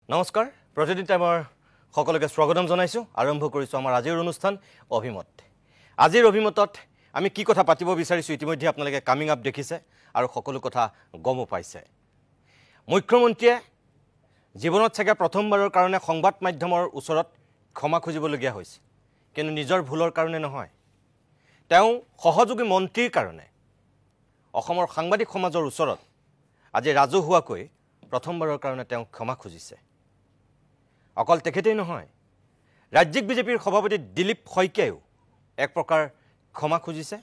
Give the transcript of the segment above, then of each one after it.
নমস্কাৰ প্ৰতিদিন টাইমৰ সকলোকে স্বাগতম জনাইছো আৰম্ভ কৰিছো আমাৰ আজিৰ অনুষ্ঠান অভিমত আজিৰ অভিমতত আমি কি কথা পাতিব বিচাৰিছো ইতিমধ্যে আপোনালোকে কামিং আপ দেখিছে আৰু সকলো কথা গম পাইছে মুখ্যমন্ত্ৰীয়ে জীৱনত ছাগে প্ৰথমবাৰৰ কাৰণে সংবাদ মাধ্যমৰ ওচৰত ক্ষমা খুজিবলগীয়া হৈছে কিন্তু নিজৰ ভুলৰ কাৰণে নহয় তেওঁ সহযোগী মন্ত্ৰীৰ কাৰণে অসমৰ সাংবাদিক সমাজৰ ওচৰত আজি ৰাজহুৱাকৈ প্ৰথমবাৰৰ কাৰণে তেওঁ ক্ষমা খুজিছে অকল তেখেতেই নহয় ৰাজ্যিক বিজেপিৰ সভাপতি দিলীপ শইকীয়াও এক প্ৰকাৰ ক্ষমা খুজিছে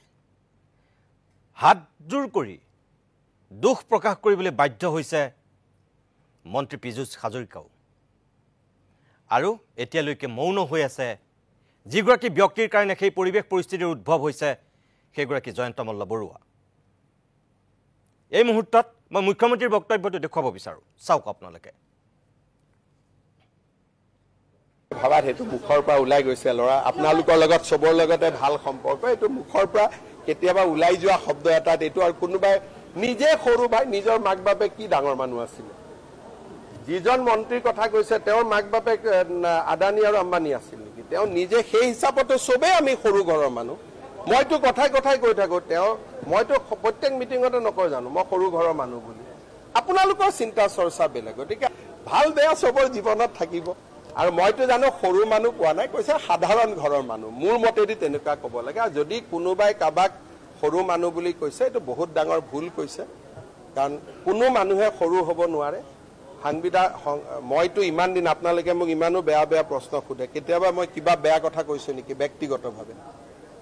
হাতজোৰ কৰি দুখ প্ৰকাশ কৰিবলৈ বাধ্য হৈছে মন্ত্ৰী পীযুষ হাজৰিকাও আৰু এতিয়ালৈকে মৌন হৈ আছে যিগৰাকী ব্যক্তিৰ কাৰণে সেই পৰিৱেশ পৰিস্থিতিৰ উদ্ভৱ হৈছে সেইগৰাকী জয়ন্ত মল্ল বৰুৱা এই মুহূৰ্তত মই মুখ্যমন্ত্ৰীৰ বক্তব্যটো দেখুৱাব বিচাৰো চাওক আপোনালোকে ভাবাত হেতু মুখৰ পৰা ওলাই গৈছে লৰা আপোনালোকৰ লগত সবৰ লগতে ভাল সম্পৰ্ক এটো মুখৰ পৰা কেতিয়াবা ওলাই যোৱা শব্দ এটাত এটো আৰু কোনোবাই নিজে সৰু ভাই নিজৰ মাক বাপে কি ডাঙৰ মানুহ আছিল যিজন মন্ত্ৰীৰ কথা কৈছে তেওঁৰ মাক বাপে আদানী আৰু আম্বানী আছিল নেকি তেওঁ নিজে সেই হিচাপতে সবে আমি সৰু ঘৰৰ মানুহ মইতো কথাই কথাই কৈ থাকো তেওঁ মইতো প্ৰত্যেক মিটিংতে নকয় জানো মই সৰু ঘৰৰ মানুহ বুলি আপোনালোকৰ চিন্তা চৰ্চা বেলেগ গতিকে ভাল বেয়া সবৰ জীৱনত থাকিব আৰু মইতো জানো সৰু মানুহ কোৱা নাই কৈছে সাধাৰণ ঘৰৰ মানুহ মোৰ মতেদি তেনেকুৱা ক'ব লাগে আৰু যদি কোনোবাই কাবাক সৰু মানুহ বুলি কৈছে এটো বহুত ডাঙৰ ভুল কৈছে কাৰণ কোনো মানুহে সৰু হ'ব নোৱাৰে সাংবিধান মইতো ইমান দিন আপোনালোকে মোক ইমানো বেয়া বেয়া প্ৰশ্ন খুদে কেতিয়াবা মই কিবা বেয়া কথা কৈছো নেকি ব্যক্তিগতভাৱে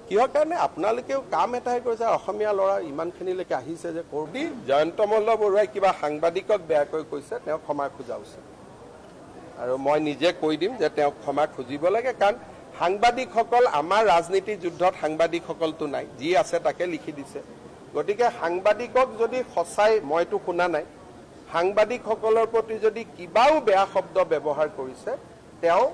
কিহৰ কাৰণে আপোনালোকেও কাম এটাই কৰিছে অসমীয়া ল'ৰা ইমানখিনিলৈকে আহিছে যে কৰবি জয়ন্ত মল্ল বৰুৱাই কিবা সাংবাদিকক বেয়াকৈ কৈছে তেওঁ ক্ষমা খোজা উচিত আৰু মই নিজে কৈ দিম যে তেওঁ ক্ষমা খুজিব লাগে কাৰণ সাংবাদিকসকল আমাৰ ৰাজনীতি যুদ্ধত সাংবাদিকসকলটো নাই যি আছে তাকে লিখি দিছে গতিকে সাংবাদিকক যদি সঁচাই মইতো শুনা নাই সাংবাদিকসকলৰ প্ৰতি যদি কিবাও বেয়া শব্দ ব্যৱহাৰ কৰিছে তেওঁ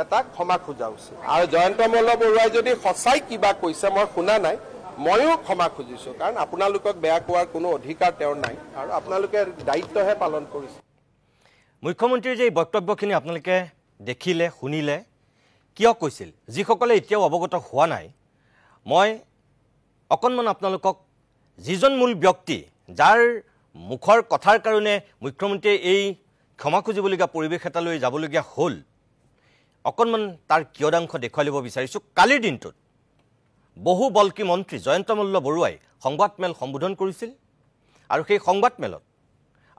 এটা ক্ষমা খোজা উচিত আৰু জয়ন্ত মল্ল বৰুৱাই যদি সঁচাই কিবা কৈছে মই শুনা নাই ময়ো ক্ষমা খুজিছো কাৰণ আপোনালোকক বেয়া কোৱাৰ কোনো অধিকাৰ তেওঁৰ নাই আৰু আপোনালোকে দায়িত্বহে পালন কৰিছে মুখ্যমন্ত্ৰীৰ যে বক্তব্যখিনি আপোনালোকে দেখিলে শুনিলে কিয় কৈছিল যিসকলে এতিয়াও অৱগত হোৱা নাই মই অকণমান আপোনালোকক যিজন মূল ব্যক্তি যাৰ মুখৰ কথাৰ কাৰণে মুখ্যমন্ত্ৰীয়ে এই ক্ষমা খুজিবলগীয়া পৰিৱেশ এটালৈ যাবলগীয়া হ'ল অকণমান তাৰ কিয়দাংশ দেখুৱাই ল'ব বিচাৰিছোঁ কালিৰ দিনটোত বহু বলকী মন্ত্ৰী জয়ন্ত মল্ল বৰুৱাই সংবাদমেল সম্বোধন কৰিছিল আৰু সেই সংবাদমেলত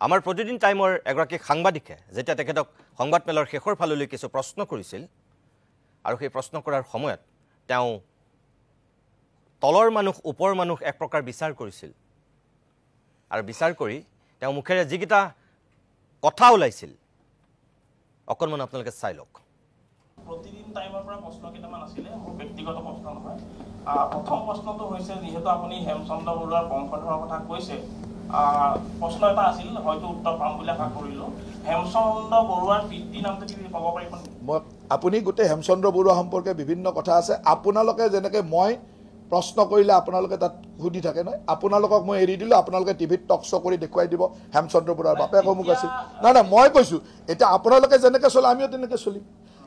আমাৰ প্ৰতিদিন টাইমৰ এগৰাকী সাংবাদিকে যেতিয়া তেখেতক সংবাদমেলৰ শেষৰ ফাললৈ কিছু প্ৰশ্ন কৰিছিল আৰু সেই প্ৰশ্ন কৰাৰ সময়ত তেওঁ তলৰ মানুহ ওপৰ মানুহ এক প্ৰকাৰ বিচাৰ কৰিছিল আৰু বিচাৰ কৰি তেওঁ মুখেৰে যিকেইটা কথা ওলাইছিল অকণমান আপোনালোকে চাই লওক প্ৰতিদিন টাইমৰ পৰা প্ৰশ্ন কেইটামান আছিলে মোৰ ব্যক্তিগত প্ৰশ্ন নহয় প্ৰথম প্ৰশ্নটো হৈছে যিহেতু আপুনি হেমচন্দ্ৰ বৰুৱাৰ বংশধৰৰ কথা কৈছে প্ৰশ্ন এটা আছিল হয়তো উত্তৰ পাম বুলি আশা কৰিলোঁ হেমচন্দ্ৰ বৰুৱাৰ পিতৃ নামটো কি ক'ব পাৰিব মই আপুনি গোটেই হেমচন্দ্ৰ বৰুৱা সম্পৰ্কে বিভিন্ন কথা আছে আপোনালোকে যেনেকৈ মই প্ৰশ্ন কৰিলে আপোনালোকে তাত সুধি থাকে নহয় আপোনালোকক মই এৰি দিলোঁ আপোনালোকে টিভিত টক শ্ব' কৰি দেখুৱাই দিব হেমচন্দ্ৰ বৰুৱাৰ বাপেক অমুক আছিল নাই নাই মই কৈছোঁ এতিয়া আপোনালোকে যেনেকৈ চলে আমিও তেনেকৈ চলিম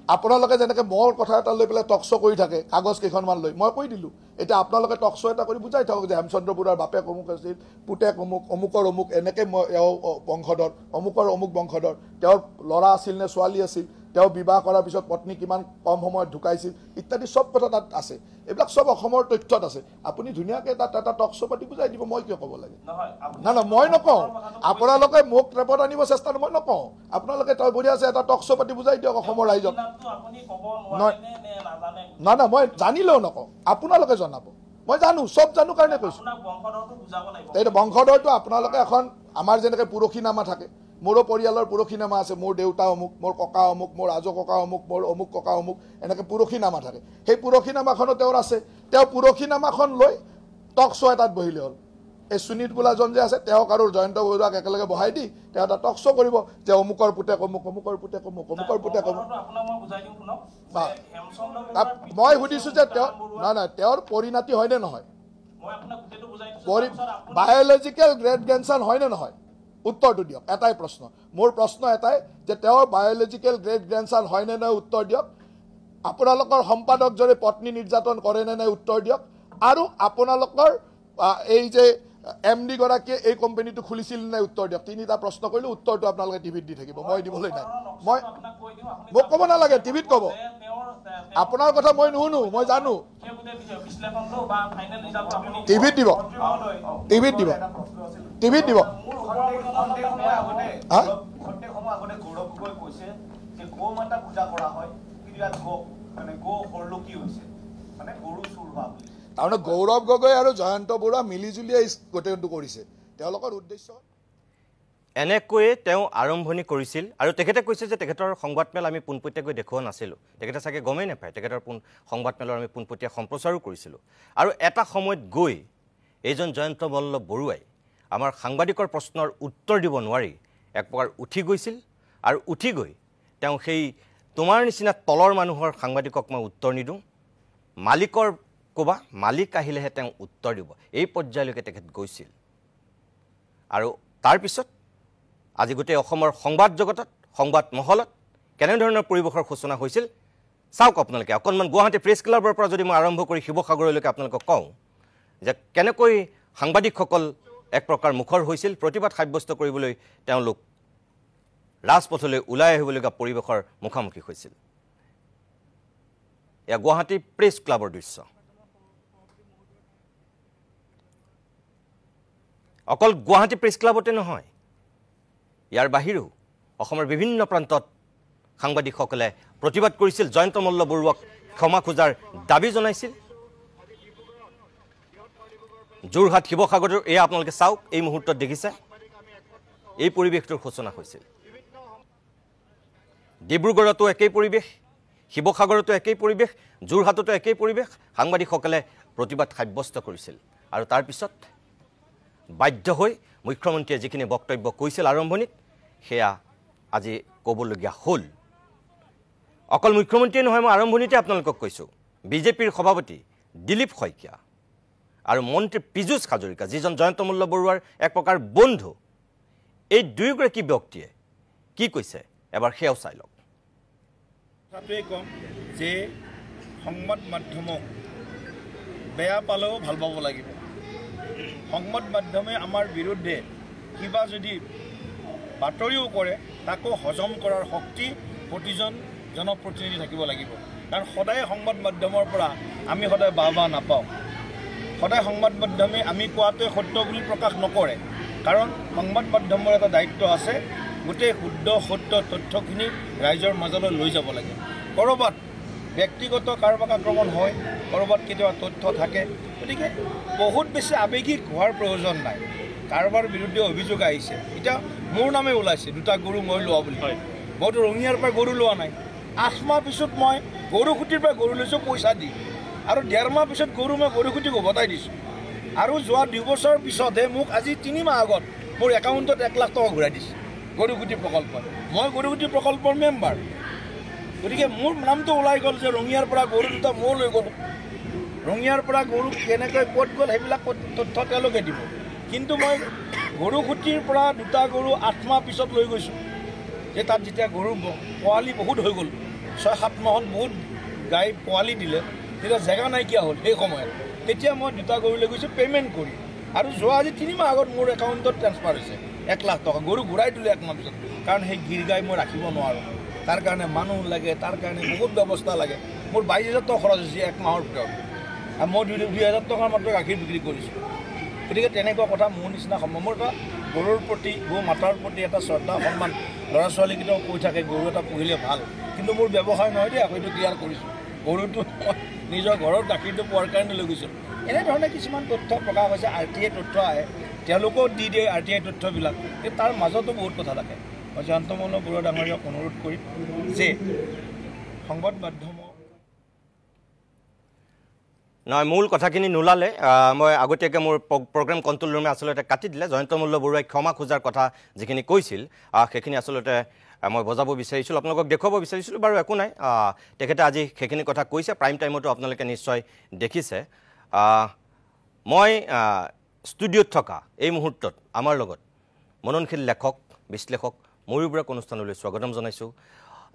আপোনালোকে যেনেকৈ মোৰ কথা এটা লৈ পেলাই টক শ্ব' কৰি থাকে কাগজ কেইখনমান লৈ মই কৈ দিলোঁ এতিয়া আপোনালোকে টক শ্ব' এটা কৰি বুজাই থাকক যে হেমচন্দ্ৰ বৰুৱাৰ বাপেক অমুক আছিল পুতেক অমুক অমুকৰ অমুক এনেকৈ মই এওঁ বংশধৰ অমুকৰ অমুক বংশধৰ তেওঁৰ ল'ৰা আছিল নে ছোৱালী আছিল তেওঁ বিবাহ কৰাৰ পিছত পত্নী কিমান কম সময়ত ঢুকাইছিল ইত্যাদি চব কথা তাত আছে এইবিলাক চব অসমৰ তথ্যত আছে আপুনি ধুনীয়াকৈ তাত এটা টক শ্ব' পাতি বুজাই দিব মই কিয় ক'ব লাগে নাই নাই মই নকওঁ আপোনালোকে মোক ট্ৰেপত আনিব চেষ্টা মই নকওঁ আপোনালোকে তই বঢ়িয়া আছে এটা টক শ্ব' পাতি বুজাই দিয়ক অসমৰ ৰাইজক নাই নাই মই জানিলেও নকওঁ আপোনালোকে জনাব মই জানো চব জানো কাৰণে কৈছোঁ এইটো বংশধৰটো আপোনালোকে এখন আমাৰ যেনেকৈ পুৰখীনামা থাকে মোৰো পৰিয়ালৰ পুৰখীনামা আছে মোৰ দেউতা অমুক মোৰ ককা অমুক মোৰ আজো ককা অমুক মোৰ অমুক ককা অমুক এনেকৈ পুৰখীনামা থাকে সেই পুৰখীনামাখনো তেওঁৰ আছে তেওঁ পুৰখীনামাখন লৈ টক শ্ব' এটাত বহিলে হ'ল এই সুনীত বোলাজন যে আছে তেওঁক আৰু জয়ন্ত বৰুৱাক একেলগে বহাই দি তেওঁ এটা টক শ্ব' কৰিব যে অমুকৰ পুতেক অমুক অমুকৰ পুতেক অমুক অমুকৰ পুতেক অমুক মই সুধিছোঁ যে তেওঁ নাই নাই তেওঁৰ পৰিণাতি হয়নে নহয় বায়'লজিকেল গ্ৰেড গ্ৰেণ্ডছন হয়নে নহয় উত্তৰটো দিয়ক এটাই প্ৰশ্ন মোৰ প্ৰশ্ন এটাই যে তেওঁৰ বায়োলজিকেল গ্ৰেট গ্ৰেণ্ডছন হয় নে নাই উত্তৰ দিয়ক আপোনালোকৰ সম্পাদকজনে পত্নী নিৰ্যাতন কৰে নে নাই উত্তৰ দিয়ক আৰু আপোনালোকৰ এই যে এমডি গৰাকীয়ে এই কোম্পানীটো খুলিছিল নাই উত্তৰ দিয়ক তিনিটা প্ৰশ্ন কৰিলো উত্তৰটো আপোনালোকে টিভিত দি থাকিব মই দিবলৈ নাই মই মোক ক'ব নালাগে টিভিত ক'ব আপোনাৰ কথা মই নুশুনো মই জানো টিভিত দিব টিভিত দিব টিভিত দিব তাৰমানে গৌৰৱ গগৈ আৰু জয়ন্ত বৰুৱা মিলিজুলিয়ে গোটেইটো কৰিছে তেওঁলোকৰ উদ্দেশ্য এনেকৈয়ে তেওঁ আৰম্ভণি কৰিছিল আৰু তেখেতে কৈছে যে তেখেতৰ সংবাদমেল আমি পোনপটীয়াকৈ দেখুওৱা নাছিলোঁ তেখেতে চাগে গমেই নাপায় তেখেতৰ সংবাদমেলৰ আমি পোনপটীয়া সম্প্ৰচাৰো কৰিছিলোঁ আৰু এটা সময়ত গৈ এইজন জয়ন্ত মল্ল বৰুৱাই আমাৰ সাংবাদিকৰ প্ৰশ্নৰ উত্তৰ দিব নোৱাৰি এক প্ৰকাৰ উঠি গৈছিল আৰু উঠি গৈ তেওঁ সেই তোমাৰ নিচিনা তলৰ মানুহৰ সাংবাদিকক মই উত্তৰ নিদিওঁ মালিকৰ ক'বা মালিক আহিলেহে তেওঁ উত্তৰ দিব এই পৰ্যায়লৈকে তেখেত গৈছিল আৰু তাৰপিছত আজি গোটেই অসমৰ সংবাদ জগতত সংবাদ মহলত কেনেধৰণৰ পৰিৱেশৰ সূচনা হৈছিল চাওক আপোনালোকে অকণমান গুৱাহাটী প্ৰেছ ক্লাবৰ পৰা যদি মই আৰম্ভ কৰি শিৱসাগৰলৈকে আপোনালোকক কওঁ যে কেনেকৈ সাংবাদিকসকল এক প্ৰকাৰ মুখৰ হৈছিল প্ৰতিবাদ সাব্যস্ত কৰিবলৈ তেওঁলোক ৰাজপথলৈ ওলাই আহিবলগীয়া পৰিৱেশৰ মুখামুখি হৈছিল এয়া গুৱাহাটী প্ৰেছ ক্লাবৰ দৃশ্য অকল গুৱাহাটী প্ৰেছ ক্লাবতে নহয় ইয়াৰ বাহিৰেও অসমৰ বিভিন্ন প্ৰান্তত সাংবাদিকসকলে প্ৰতিবাদ কৰিছিল জয়ন্ত মল্ল বৰুৱাক ক্ষমা খোজাৰ দাবী জনাইছিল যোৰহাট শিৱসাগৰৰ এয়া আপোনালোকে চাওক এই মুহূৰ্তত দেখিছে এই পৰিৱেশটোৰ সূচনা হৈছিল ডিব্ৰুগড়তো একেই পৰিৱেশ শিৱসাগৰতো একেই পৰিৱেশ যোৰহাটতো একেই পৰিৱেশ সাংবাদিকসকলে প্ৰতিবাদ সাব্যস্ত কৰিছিল আৰু তাৰপিছত বাধ্য হৈ মুখ্যমন্ত্ৰীয়ে যিখিনি বক্তব্য কৈছিল আৰম্ভণিত সেয়া আজি ক'বলগীয়া হ'ল অকল মুখ্যমন্ত্ৰীয়ে নহয় মই আৰম্ভণিতে আপোনালোকক কৈছোঁ বিজেপিৰ সভাপতি দিলীপ শইকীয়া আৰু মন্ত্ৰী পীযুষ হাজৰিকা যিজন জয়ন্ত মল্ল বৰুৱাৰ এক প্ৰকাৰ বন্ধু এই দুয়োগৰাকী ব্যক্তিয়ে কি কৈছে এবাৰ সেয়াও চাই লওক কথাটোৱে কম যে সংবাদ মাধ্যমক বেয়া পালেও ভাল পাব লাগিব সংবাদ মাধ্যমে আমাৰ বিৰুদ্ধে কিবা যদি বাতৰিও কৰে তাকো হজম কৰাৰ শক্তি প্ৰতিজন জনপ্ৰতিনিধি থাকিব লাগিব কাৰণ সদায় সংবাদ মাধ্যমৰ পৰা আমি সদায় বাহ নাপাওঁ সদায় সংবাদ মাধ্যমে আমি কোৱাটোৱে সত্য বুলি প্ৰকাশ নকৰে কাৰণ সংবাদ মাধ্যমৰ এটা দায়িত্ব আছে গোটেই শুদ্ধ সত্য তথ্যখিনি ৰাইজৰ মাজলৈ লৈ যাব লাগে ক'ৰবাত ব্যক্তিগত কাৰোবাক আক্ৰমণ হয় ক'ৰবাত কেতিয়াবা তথ্য থাকে গতিকে বহুত বেছি আৱেগিক হোৱাৰ প্ৰয়োজন নাই কাৰোবাৰ বিৰুদ্ধে অভিযোগ আহিছে এতিয়া মোৰ নামে ওলাইছে দুটা গৰু মই লোৱা বুলি মইতো ৰঙিয়াৰ পৰা গৰু লোৱা নাই 8 মাহ পিছত মই গৰুখুটিৰ পৰা গৰু লৈছোঁ পইচা দি আৰু 1.5 মাহ পিছত গৰু মই গৰুখুটিক উভতাই দিছোঁ আৰু যোৱা 2 বছৰ পিছতহে মোক আজি 3 মাহ আগত মোৰ একাউণ্টত 1 লাখ টকা ঘূৰাই দিছে গৰুখুটি প্ৰকল্পত মই গৰুখুটি প্ৰকল্পৰ মেম্বাৰ গতিকে মোৰ নামটো ওলাই গ'ল যে ৰঙিয়াৰ পৰা গৰু দুটা মই লৈ গ'লোঁ ৰঙিয়াৰ পৰা গৰু কেনেকৈ ক'ত গ'ল সেইবিলাক তথ্য তেওঁলোকে দিব কিন্তু মই গৰুখুটিৰ পৰা দুটা গৰু 8 মাহ পিছত লৈ গৈছোঁ যে তাত যেতিয়া গৰু পোৱালি বহুত হৈ গ'ল 6-7 মাহত বহুত গাই পোৱালি দিলে তেতিয়া জেগা নাইকিয়া হ'ল সেই সময়ত তেতিয়া মই দুটা গৰু লৈ গৈছোঁ পে'মেণ্ট কৰি আৰু যোৱা আজি 3 মাহ আগত মোৰ একাউণ্টত ট্ৰেন্সফাৰ হৈছে 1 লাখ টকা গৰু ঘূৰাই দিলোঁ 1 মাহ পিছত কাৰণ সেই গিৰ গাই মই ৰাখিব নোৱাৰোঁ তাৰ কাৰণে মানুহ লাগে তাৰ কাৰণে বহুত ব্যৱস্থা লাগে মোৰ 22,000 টকা খৰচ হৈছে 1 মাহৰ ভিতৰত আৰু মই 2,000 টকাৰ মাত্ৰ গাখীৰ বিক্ৰী কৰিছোঁ গতিকে তেনেকুৱা কথা মোৰ নিচিনা সম্ভৱ মোৰ এটা গৰুৰ প্ৰতি গো মাতাৰ প্ৰতি এটা শ্ৰদ্ধা সন্মান ল'ৰা ছোৱালীকেইটাও কৈ থাকে গৰু এটা পুহিলে ভাল কিন্তু মোৰ ব্যৱসায় নহয় দেই সেইটো ক্লিয়াৰ কৰিছোঁ গৰুটো নিজৰ ঘৰৰ গাখীৰটো পোৱাৰ কাৰণে লৈ গৈছোঁ এনেধৰণে কিছুমান তথ্য প্ৰকাশ হৈছে RTI তথ্য আহে তেওঁলোকেও দি দিয়ে RTI তথ্যবিলাক কিন্তু তাৰ মাজতো বহুত কথা থাকে মই জয়ন্ত মল্ল বৰুৱা ডাঙৰীয়াক অনুৰোধ কৰিম যে সংবাদ মাধ্যমৰ নহয় মূল কথাখিনি নোলালে মই আগতীয়াকৈ মোৰ প্ৰগ্ৰেম কণ্ট্ৰল ৰুমে আচলতে কাটি দিলে জয়ন্ত মল্ল বৰুৱাই ক্ষমা খোজাৰ কথা যিখিনি কৈছিল সেইখিনি আচলতে মই বজাব বিচাৰিছিলোঁ আপোনালোকক দেখুৱাব বিচাৰিছিলোঁ বাৰু একো নাই তেখেতে আজি সেইখিনি কথা কৈছে প্ৰাইম টাইমতো আপোনালোকে নিশ্চয় দেখিছে মই ষ্টুডিঅ'ত থকা এই মুহূৰ্তত আমাৰ লগত মননশীল লেখক বিশ্লেষক ময়ূৰ বৰুৱাক অনুষ্ঠানলৈ স্বাগতম জনাইছোঁ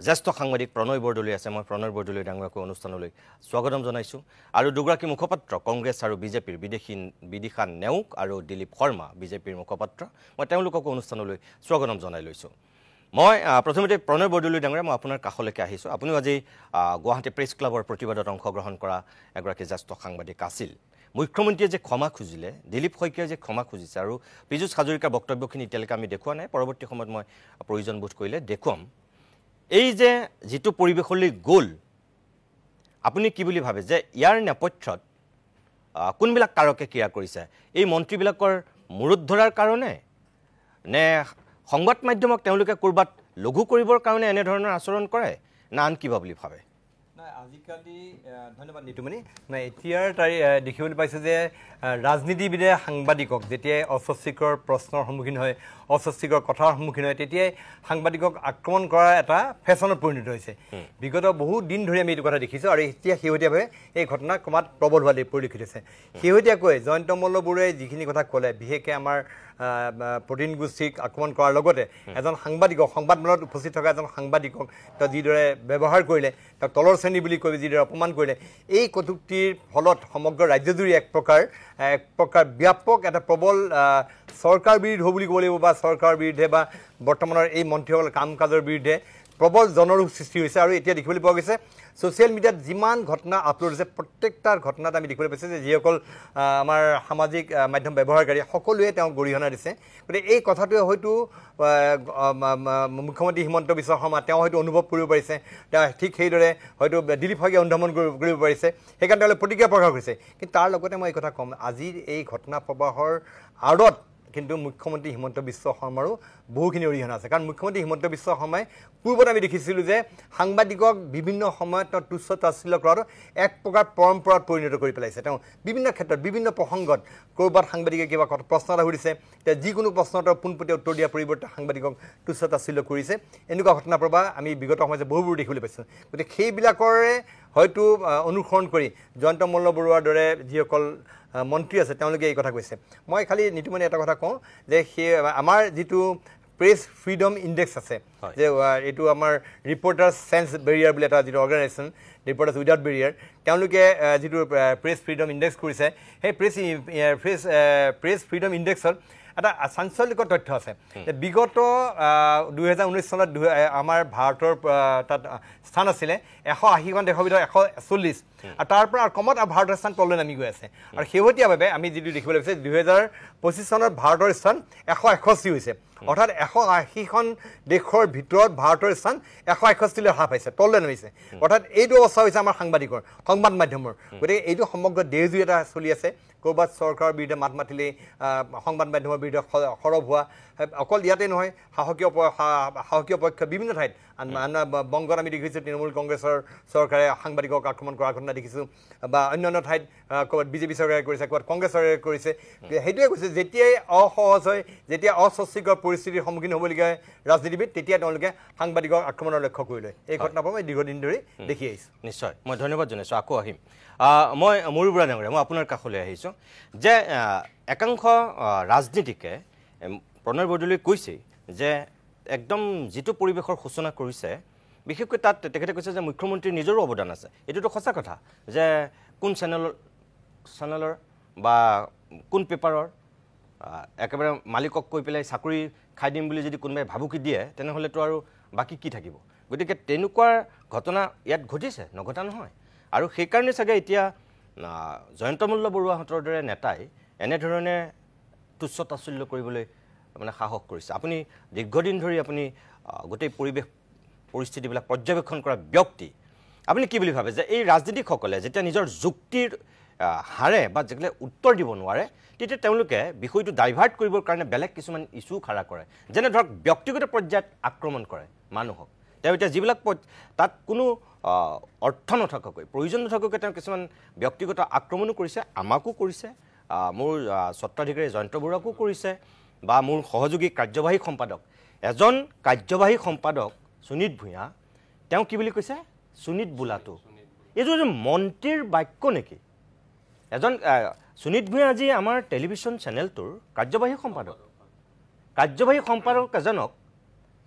জ্যেষ্ঠ সাংবাদিক প্ৰণয় বৰদলৈ আছে মই প্ৰণয় বৰদলৈ ডাঙৰীয়াকৈ অনুষ্ঠানলৈ স্বাগতম জনাইছোঁ আৰু দুগৰাকী মুখপাত্ৰ কংগ্ৰেছ আৰু বিজেপিৰ বিদিশা নেওগ আৰু দিলীপ শৰ্মা বিজেপিৰ মুখপাত্ৰ মই তেওঁলোককো অনুষ্ঠানলৈ স্বাগতম জনাই লৈছোঁ মই প্ৰথমতে প্ৰণয় বৰদলৈ ডাঙৰীয়া মই আপোনাৰ কাষলৈকে আহিছোঁ আপুনিও আজি গুৱাহাটী প্ৰেছ ক্লাবৰ প্ৰতিবাদত অংশগ্ৰহণ কৰা এগৰাকী জ্যেষ্ঠ সাংবাদিক আছিল মুখ্যমন্ত্ৰীয়ে যে ক্ষমা খুজিলে দিলীপ শইকীয়াই যে ক্ষমা খুজিছে আৰু পীযুষ হাজৰিকাৰ বক্তব্যখিনি এতিয়ালৈকে আমি দেখুওৱা নাই পৰৱৰ্তী সময়ত মই প্ৰয়োজন বোধ কৰিলে দেখুৱাম এই যে যিটো পৰিৱেশলৈ গ'ল আপুনি কি বুলি ভাবে যে ইয়াৰ নেপথ্যত কোনবিলাক কাৰকে ক্ৰিয়া কৰিছে এই মন্ত্ৰীবিলাকৰ মূৰত ধৰাৰ কাৰণে নে সংবাদ মাধ্যমক তেওঁলোকে কৰবাত লঘু কৰিবৰ কাৰণে এনে ধৰণৰ আচৰণ কৰে না আন কিবা বুলি ভাবে নাই আজিকালি ধন্যবাদ নিতুমণি নাই এতিয়াৰ দেখিবলৈ পাইছে যে ৰাজনীতিবিদে সাংবাদিকক যেতিয়াই অস্বস্তিকৰ প্ৰশ্নৰ সন্মুখীন হয় অস্বস্তিকৰ কথাৰ সন্মুখীন হয় তেতিয়াই সাংবাদিকক আক্ৰমণ কৰা এটা ফেশ্বনত পৰিণত হৈছে বিগত বহু দিন ধৰি আমি এইটো কথা দেখিছোঁ আৰু এতিয়া শেহতীয়াভাৱে এই ঘটনা ক্ৰমাৎ প্ৰবল হোৱা পৰিলক্ষিত হৈছে শেহতীয়াকৈ জয়ন্ত মল্ল বৰুৱাই যিখিনি কথা ক'লে বিশেষকৈ আমাৰ প্ৰটিন গোষ্ঠীক আক্ৰমণ কৰাৰ লগতে এজন সাংবাদিকক সংবাদমেলত উপস্থিত থকা এজন সাংবাদিকক তেওঁ যিদৰে ব্যৱহাৰ কৰিলে তেওঁক তলৰ শ্ৰেণী বুলি কৈ যিদৰে অপমান কৰিলে এই কটুক্তিৰ ফলত সমগ্ৰ ৰাজ্যজুৰি এক প্ৰকাৰ ব্যাপক এটা প্ৰবল চৰকাৰ বিৰোধী বুলি ক'ব লাগিব বা চৰকাৰৰ বিৰুদ্ধে বা বৰ্তমানৰ এই মন্ত্ৰীসকলৰ কাম কাজৰ বিৰুদ্ধে প্ৰবল জনৰোষ সৃষ্টি হৈছে আৰু এতিয়া দেখিবলৈ পোৱা গৈছে ছ'চিয়েল মিডিয়াত যিমান ঘটনা আপলোড হৈছে প্ৰত্যেকটা ঘটনাত আমি দেখিবলৈ পাইছোঁ যে যিসকল আমাৰ সামাজিক মাধ্যম ব্যৱহাৰকাৰী সকলোৱে তেওঁক গৰিহণা দিছে গতিকে এই কথাটোৱে হয়তো মুখ্যমন্ত্ৰী হিমন্ত বিশ্ব শৰ্মা তেওঁ হয়তো অনুভৱ কৰিব পাৰিছে তেওঁ ঠিক সেইদৰে হয়তো দিলীপ শইকীয়া অনুধাৱন কৰিব পাৰিছে সেইকাৰণে তেওঁলোকে প্ৰতিক্ৰিয়া প্ৰকাশ কৰিছে কিন্তু তাৰ লগতে মই এই কথা ক'ম আজিৰ এই ঘটনা প্ৰবাহৰ আঁৰত কিন্তু মুখ্যমন্ত্ৰী হিমন্ত বিশ্ব শৰ্মাৰো বহুখিনি অৰিহণা আছে কাৰণ মুখ্যমন্ত্ৰী হিমন্ত বিশ্ব শৰ্মাই পূৰ্বত আমি দেখিছিলোঁ যে সাংবাদিকক বিভিন্ন সময়ত তেওঁ তুচ্ছ তাচ্ছিল্য কৰাটো এক প্ৰকাৰ পৰম্পৰাত পৰিণত কৰি পেলাইছে তেওঁ বিভিন্ন ক্ষেত্ৰত বিভিন্ন প্ৰসংগত ক'ৰবাত সাংবাদিকে কিবা প্ৰশ্ন এটা সুধিছে তেওঁ যিকোনো প্ৰশ্ন এটা পোনপটীয়া উত্তৰ দিয়াৰ পৰিৱৰ্তে সাংবাদিকক তুচ্ছ তাচ্ছিল্য কৰিছে এনেকুৱা ঘটনা প্ৰবাহ আমি বিগত সময়ত বহুবোৰ দেখিবলৈ পাইছোঁ গতিকে সেইবিলাকৰে হয়তো অনুসৰণ কৰি জয়ন্ত মল্ল বৰুৱাৰ দৰে যিসকল মন্ত্ৰী আছে তেওঁলোকে এই কথা কৈছে মই খালি নিতুমণি এটা কথা কওঁ যে সেই আমাৰ যিটো প্ৰেছ ফ্ৰীডম ইণ্ডেক্স আছে যে এইটো আমাৰ ৰিপৰ্টাৰ্ছ চেন্স বেৰিয়াৰ বুলি এটা যিটো অৰ্গেনাইজেশ্যন ৰিপৰ্টাৰ্ছ উইদাউট বেৰিয়াৰ তেওঁলোকে যিটো প্ৰেছ ফ্ৰীডম ইণ্ডেক্স কৰিছে সেই প্ৰেছ ফ্ৰীডম ইণ্ডেক্সত এটা চাঞ্চল্যকৰ তথ্য আছে যে বিগত 2019 চনত আমাৰ ভাৰতৰ তাত স্থান আছিলে 180খন দেশৰ ভিতৰত 140 আৰু তাৰ পৰা কমত ভাৰতৰ স্থান তললৈ নামি গৈ আছে আৰু শেহতীয়াভাৱে আমি যিটো দেখিবলৈ পাইছে 2025 চনত ভাৰতৰ স্থান 161 হৈছে অৰ্থাৎ 180খন দেশৰ ভিতৰত ভাৰতৰ স্থান 161লৈ হ্ৰাস পাইছে তললৈ নামিছে অৰ্থাৎ এইটো অৱস্থা হৈছে আমাৰ সাংবাদিকৰ সংবাদ মাধ্যমৰ গতিকে এইটো সমগ্ৰ দেশজুৰি এটা চলি আছে ক'ৰবাত চৰকাৰৰ বিৰুদ্ধে মাত মাতিলে সংবাদ মাধ্যমৰ বিৰুদ্ধে সৰব হোৱা অকল ইয়াতে নহয় সাহসীয় পক্ষ বিভিন্ন ঠাইত বংগত আমি দেখিছোঁ তৃণমূল কংগ্ৰেছৰ চৰকাৰে সাংবাদিকক আক্ৰমণ কৰাৰ ঘটনা দেখিছোঁ বা অন্যান্য ঠাইত ক'ৰবাত বিজেপি চৰকাৰে কৰিছে ক'ৰবাত কংগ্ৰেছ চৰকাৰে কৰিছে সেইটোৱে কৈছে যেতিয়াই অসহজ হয় যেতিয়া অস্বস্তিকৰ পৰিস্থিতিৰ সন্মুখীন হ'বলগীয়া হয় ৰাজনীতিবিদ তেতিয়া তেওঁলোকে সাংবাদিকক আক্ৰমণৰ লক্ষ্য কৰি লয় এই ঘটনাবোৰ মই দীৰ্ঘদিন ধৰি দেখি আহিছোঁ নিশ্চয় মই ধন্যবাদ জনাইছোঁ আকৌ আহিম মই ময়ূৰ বৰুৱা ডাঙৰীয়া মই আপোনাৰ কাষলৈ আহিছোঁ যে একাংশ ৰাজনীতিকে প্ৰণয় বৰদলৈ কৈছে যে একদম যিটো পৰিৱেশৰ সূচনা কৰিছে বিশেষকৈ তাত তেখেতে কৈছে যে মুখ্যমন্ত্ৰীৰ নিজৰো অৱদান আছে এইটোতো সঁচা কথা যে কোন চেনেলৰ বা কোন পেপাৰৰ একেবাৰে মালিকক কৈ পেলাই চাকৰি খাই দিম বুলি যদি কোনোবাই ভাবুকি দিয়ে তেনেহ'লেতো আৰু বাকী কি থাকিব গতিকে তেনেকুৱা ঘটনা ইয়াত ঘটিছে নঘটা নহয় আৰু সেইকাৰণে চাগে এতিয়া জয়ন্ত মল্ল বৰুৱাহঁতৰ দৰে নেতাই এনেধৰণে তুচ্ছ তাচ্ছিল্য কৰিবলৈ মানে সাহস কৰিছে আপুনি দীৰ্ঘদিন ধৰি আপুনি গোটেই পৰিস্থিতিবিলাক পৰ্যবেক্ষণ কৰা ব্যক্তি আপুনি কি বুলি ভাবে যে এই ৰাজনীতিকসকলে যেতিয়া নিজৰ যুক্তিৰ হাৰে বা যেগলে উত্তৰ দিব নোৱাৰে তেতিয়া তেওঁলোকে বিষয়টো ডাইভাৰ্ট কৰিবৰ কাৰণে বেলেগ কিছুমান ইছ্যু খাৰা কৰে যেনে ধৰক ব্যক্তিগত পৰ্যায়ত আক্ৰমণ কৰে মানুহক তেওঁ এতিয়া যিবিলাক তাত কোনো অৰ্থ নথকাকৈ প্ৰয়োজন নথকাকৈ তেওঁ কিছুমান ব্যক্তিগত আক্ৰমণো কৰিছে আমাকো কৰিছে মোৰ স্বত্বাধিকাৰী জয়ন্ত বৰুৱাকো কৰিছে বা মোৰ সহযোগী কাৰ্যবাহী সম্পাদক এজন কাৰ্যবাহী সম্পাদক সুনীত ভূঞা তেওঁ কি বুলি কৈছে সুনীত বোলাটো এইটো মন্ত্ৰীৰ বাক্য নেকি এজন সুনীত ভূঞা আজি আমাৰ টেলিভিশ্যন চেনেলটোৰ কাৰ্যবাহী সম্পাদক কাৰ্যবাহী সম্পাদক এজনক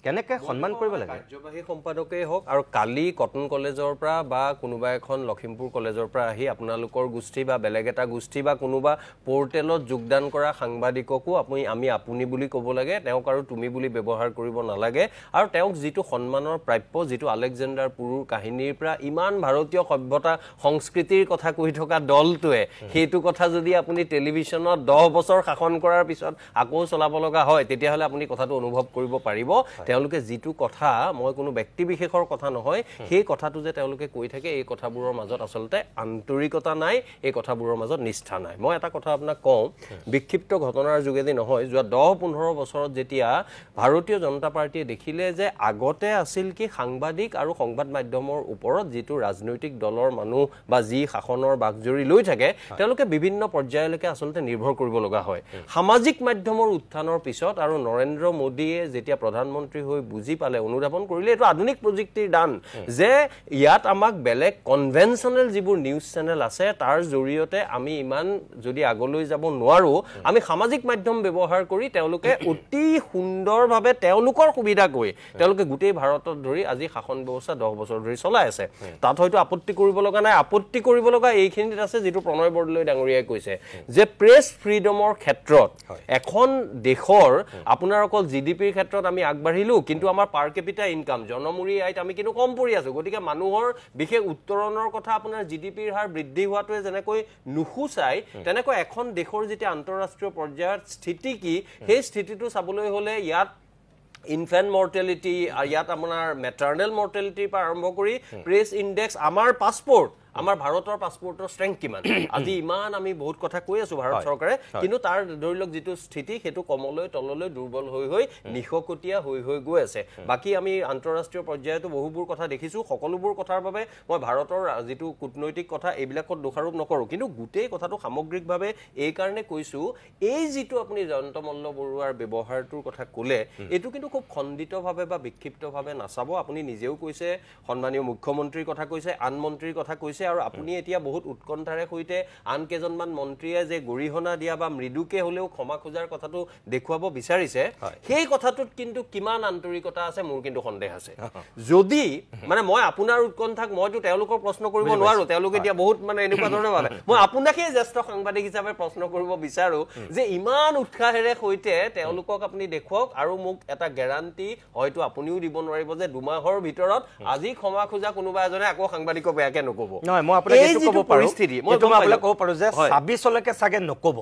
কেনেকে সন্মান কৰিব লাগে কাৰ্যবাহী সম্পাদকেই হওক আৰু কালি কটন কলেজৰ পৰা বা কোনোবা এখন লখিমপুৰ কলেজৰ পৰা আহি আপোনালোকৰ গোষ্ঠী বা বেলেগ এটা গোষ্ঠী বা কোনোবা পৰ্টেলত যোগদান কৰা সাংবাদিককো আমি আপুনি বুলি ক'ব লাগে তেওঁক আৰু তুমি বুলি ব্যৱহাৰ কৰিব নালাগে আৰু তেওঁক যিটো সন্মানৰ প্ৰাপ্য যিটো আলেকজেণ্ডাৰ পুৰুৰ কাহিনীৰ পৰা ইমান ভাৰতীয় সভ্যতা সংস্কৃতিৰ কথা কৈ থকা দলটোৱে সেইটো কথা যদি আপুনি টেলিভিছনত 10 বছৰ শাসন কৰাৰ পিছত আকৌ চলাব লগা হয় তেতিয়াহ'লে আপুনি কথাটো অনুভৱ কৰিব পাৰিব তেওঁলোকে যিটো কথা মই কোনো ব্যক্তি বিশেষৰ কথা নহয় সেই কথাটো যে তেওঁলোকে কৈ থাকে এই কথাবোৰৰ মাজত আসলতে আন্তৰিকতা নাই এই কথাবোৰৰ মাজত নিষ্ঠা নাই মই এটা কথা আপোনাক কওঁ বিক্ষিপ্ত ঘটনাৰ যোগেদি নহয় যোৱা 10-15 বছৰত যেতিয়া ভাৰতীয় জনতা পাৰ্টিয়ে দেখিলে যে আগতে আছিল কি সাংবাদিক আৰু সংবাদ মাধ্যমৰ ওপৰত যিটো ৰাজনৈতিক দলৰ মানুহ বা যি শাসনৰ বাগজৰি লৈ থাকে তেওঁলোকে বিভিন্ন পৰ্যায়লৈকে আসলতে নিৰ্ভৰ কৰিব লগা হয় সামাজিক মাধ্যমৰ উত্থানৰ পিছত আৰু নৰেন্দ্ৰ মোদীয়ে যেতিয়া প্ৰধানমন্ত্ৰী হৈ বুজি পালে অনুধাৱন কৰিলে এটো আধুনিক প্ৰযুক্তিৰ দান যে ইয়াত আমাক বেলেগ কনভেনশনাল যিবোৰ নিউজ চেনেল আছে তাৰ জৰিয়তে আমি ইমান যদি আগলৈ যাব নোৱাৰো আমি সামাজিক মাধ্যম ব্যৱহাৰ কৰি তেওঁলোকে অতি সুন্দৰভাৱে তেওঁলোকৰ সুবিধা কৈ তেওঁলোকে গোটেই ভাৰতত ধৰি আজি শাসন ব্যৱস্থা 10 বছৰ ধৰি চলাই আছে তাত হয়তো আপত্তি কৰিব লগা নাই আপত্তি কৰিব লগা এইখিনিত আছে যেটো প্ৰণয় বৰদলৈ ডাঙৰীয়াই কৈছে যে প্ৰেছ ফ্ৰীডমৰ ক্ষেত্ৰত এখন দেশৰ আপোনাৰ অকল জিডিপিৰ ক্ষেত্ৰত আমি আগবাঢ়িলো কিন্তু আমাৰ পাৰ কেপিটা ইনকাম জনমূৰি আইত আমি কিন্তু কম পৰি আছো গতিকে মানুহৰ বিশেষ উত্তৰণৰ কথা আপোনাৰ জিডিপিৰ হাৰ বৃদ্ধি হোৱাটোৱে যেনেকৈ নুখুচাই তেনেকৈ এখন দেশৰ যেতিয়া আন্তঃৰাষ্ট্ৰীয় পৰ্যায়ত স্থিতি কি সেই স্থিতিটো চাবলৈ হলে ইয়াত ইনফেন্ট মৰ্টেলিটি আৰু ইয়াত আপোনাৰ মেটাৰনেল মৰ্টেলিটিৰ পৰা আৰম্ভ কৰি প্ৰেছ ইনডেক্স আমাৰ পাছপোৰ্ট আমাৰ ভাৰতৰ পাছপোৰ্টৰ স্ট্ৰেংথ কিমান আজি ইমান আমি বহুত কথা কৈ আছো ভাৰত চৰকাৰে কিন্তু তাৰ ধৰিলক যেটো স্থিতি হেতু কমলৈ তললৈ দুৰ্বল হৈ নিখকটীয়া হৈ গৈ আছে বাকি আমি আন্তঃৰাষ্ট্ৰীয় পৰ্যায়তো বহুবোৰ কথা দেখিছো সকলোবোৰ কথাৰ বাবে মই ভাৰতৰ যেটো কূটনৈতিক কথা এইবিলাকত দোষাৰোপ নকৰো কিন্তু গুটেই কথাটো সামগ্ৰিকভাৱে এই কাৰণে কৈছো এই যেটো আপুনি জয়ন্ত মল্ল বৰুৱাৰ ব্যৱহাৰটোৰ কথা ক'লে এটো কিন্তু খুব খণ্ডিতভাৱে বা বিক্ষিপ্তভাৱে নাচাব আপুনি নিজেও কৈছে সন্মানীয় মুখ্যমন্ত্ৰীৰ কথা কৈছে আন মন্ত্ৰীৰ কথা কৈছে আৰু আপুনি এতিয়া বহুত উৎকণ্ঠাৰে সৈতে আন কেজনমান মন্ত্ৰীয়ে যে গৰিহনা দিয়া বা মৃদুকে হলেও ক্ষমা খোজাৰ কথাটো দেখুৱাব বিচাৰিছে সেই কথাটোত কিন্তু কিমান আন্তৰিকতা আছে মোৰ কিন্তু সন্দেহ আছে যদি মানে মই আপোনাৰ উৎকণ্ঠাক মইতো তেওঁলোকৰ প্ৰশ্ন কৰিব নোৱাৰো তেওঁলোকে এতিয়া বহুত মানে এনেকুৱা ধৰণৰ ভাবে মই আপোনাকে জ্যেষ্ঠ সাংবাদিক হিচাপে প্ৰশ্ন কৰিব বিচাৰো যে ইমান উৎসাহেৰে সৈতে তেওঁলোকক আপুনি দেখুৱাওক আৰু মোক এটা গ্যাৰান্টি হয়তো আপুনিও দিব নোৱাৰিব যে 2 মাহৰ ভিতৰত আজি ক্ষমা খোজা কোনোবা এজনে আকৌ সাংবাদিকক বেয়াকে নকব মই আপোনাক এইটো ক'ব পাৰো এইটো মই আপোনাক ক'ব পাৰো যে 26 লৈকে সাগে নকব